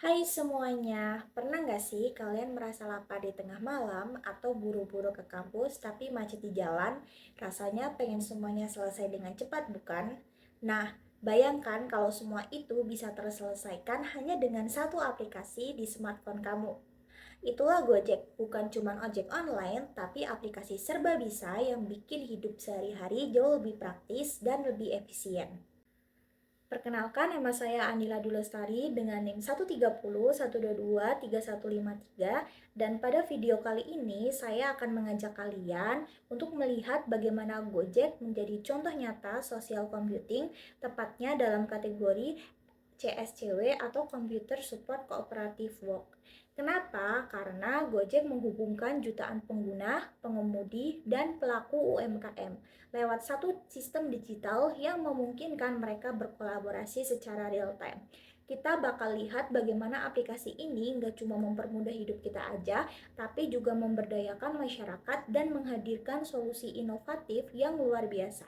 Hai semuanya, pernah nggak sih kalian merasa lapar di tengah malam atau buru-buru ke kampus tapi macet di jalan? Rasanya pengen semuanya selesai dengan cepat, bukan? Nah, bayangkan kalau semua itu bisa terselesaikan hanya dengan satu aplikasi di smartphone kamu. Itulah Gojek, bukan cuma ojek online, tapi aplikasi serba bisa yang bikin hidup sehari-hari jauh lebih praktis dan lebih efisien. Perkenalkan, nama saya Anila Dulestari dengan NIM 130 122 3153, dan pada video kali ini saya akan mengajak kalian untuk melihat bagaimana Gojek menjadi contoh nyata social computing, tepatnya dalam kategori CSCW atau Computer Support Cooperative Work. Kenapa? Karena Gojek menghubungkan jutaan pengguna, pengemudi, dan pelaku UMKM lewat satu sistem digital yang memungkinkan mereka berkolaborasi secara real time. Kita bakal lihat bagaimana aplikasi ini nggak cuma mempermudah hidup kita aja, tapi juga memberdayakan masyarakat dan menghadirkan solusi inovatif yang luar biasa.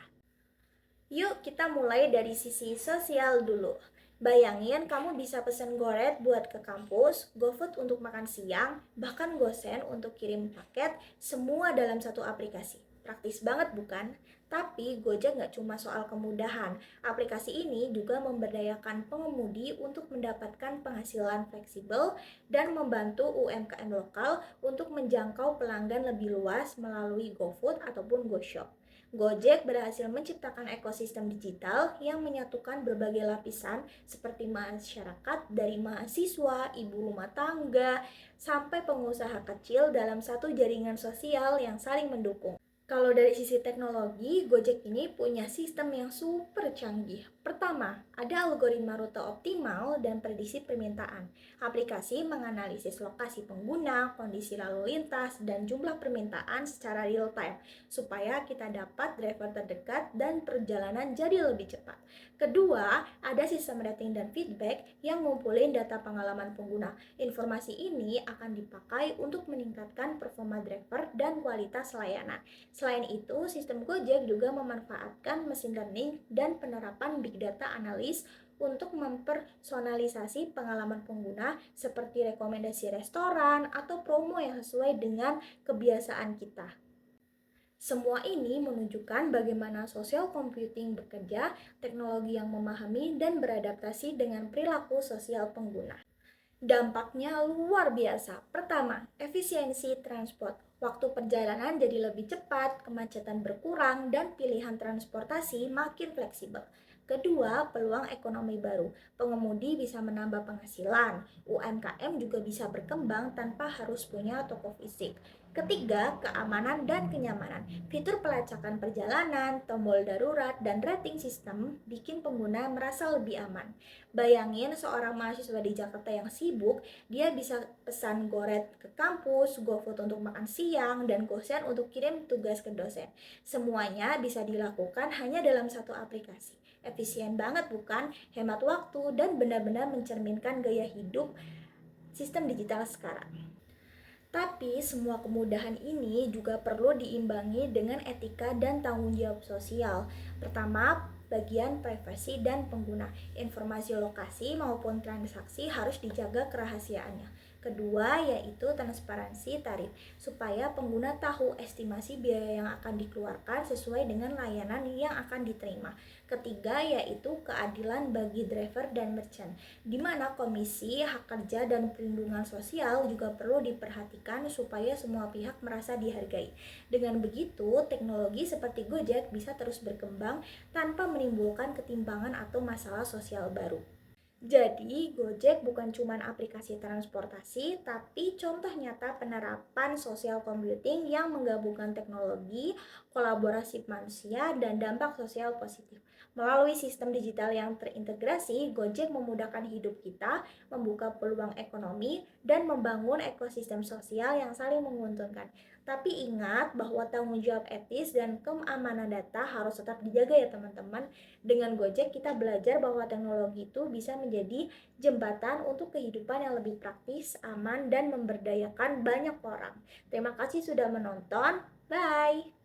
Yuk kita mulai dari sisi sosial dulu. Bayangin kamu bisa pesen Goret buat ke kampus, GoFood untuk makan siang, bahkan GoSend untuk kirim paket, semua dalam satu aplikasi. Praktis banget bukan? Tapi Gojek nggak cuma soal kemudahan. Aplikasi ini juga memberdayakan pengemudi untuk mendapatkan penghasilan fleksibel dan membantu UMKM lokal untuk menjangkau pelanggan lebih luas melalui GoFood ataupun GoShop. Gojek berhasil menciptakan ekosistem digital yang menyatukan berbagai lapisan seperti masyarakat dari mahasiswa, ibu rumah tangga, sampai pengusaha kecil dalam satu jaringan sosial yang saling mendukung. Kalau dari sisi teknologi, Gojek ini punya sistem yang super canggih. Pertama, ada algoritma rute optimal dan prediksi permintaan. Aplikasi menganalisis lokasi pengguna, kondisi lalu lintas, dan jumlah permintaan secara real time, supaya kita dapat driver terdekat dan perjalanan jadi lebih cepat. Kedua, ada sistem rating dan feedback yang ngumpulin data pengalaman pengguna. Informasi ini akan dipakai untuk meningkatkan performa driver dan kualitas layanan. Selain itu, sistem Gojek juga memanfaatkan mesin learning dan penerapan big data analis untuk mempersonalisasi pengalaman pengguna seperti rekomendasi restoran atau promo yang sesuai dengan kebiasaan kita. Semua ini menunjukkan bagaimana social computing bekerja, teknologi yang memahami dan beradaptasi dengan perilaku sosial pengguna. Dampaknya luar biasa. Pertama, efisiensi transport. Waktu perjalanan jadi lebih cepat, kemacetan berkurang, dan pilihan transportasi makin fleksibel. Kedua, peluang ekonomi baru. Pengemudi bisa menambah penghasilan. UMKM juga bisa berkembang tanpa harus punya toko fisik. Ketiga, keamanan dan kenyamanan. Fitur pelacakan perjalanan, tombol darurat, dan rating sistem bikin pengguna merasa lebih aman. Bayangin seorang mahasiswa di Jakarta yang sibuk, dia bisa pesan Goret ke kampus, GoFood untuk makan siang, dan GoSend untuk kirim tugas ke dosen. Semuanya bisa dilakukan hanya dalam satu aplikasi. Efisien banget bukan? Hemat waktu dan benar-benar mencerminkan gaya hidup sistem digital sekarang. Tapi semua kemudahan ini juga perlu diimbangi dengan etika dan tanggung jawab sosial. Pertama, bagian privasi dan pengguna. Informasi lokasi maupun transaksi harus dijaga kerahasiaannya. Kedua, yaitu transparansi tarif, supaya pengguna tahu estimasi biaya yang akan dikeluarkan sesuai dengan layanan yang akan diterima. Ketiga, yaitu keadilan bagi driver dan merchant, di mana komisi, hak kerja, dan perlindungan sosial juga perlu diperhatikan supaya semua pihak merasa dihargai. Dengan begitu, teknologi seperti Gojek bisa terus berkembang tanpa menimbulkan ketimpangan atau masalah sosial baru. Jadi, Gojek bukan cuma aplikasi transportasi, tapi contoh nyata penerapan social computing yang menggabungkan teknologi, kolaborasi manusia, dan dampak sosial positif. Melalui sistem digital yang terintegrasi, Gojek memudahkan hidup kita, membuka peluang ekonomi, dan membangun ekosistem sosial yang saling menguntungkan. Tapi ingat bahwa tanggung jawab etis dan keamanan data harus tetap dijaga ya teman-teman. Dengan Gojek kita belajar bahwa teknologi itu bisa menjadi jembatan untuk kehidupan yang lebih praktis, aman, dan memberdayakan banyak orang. Terima kasih sudah menonton. Bye.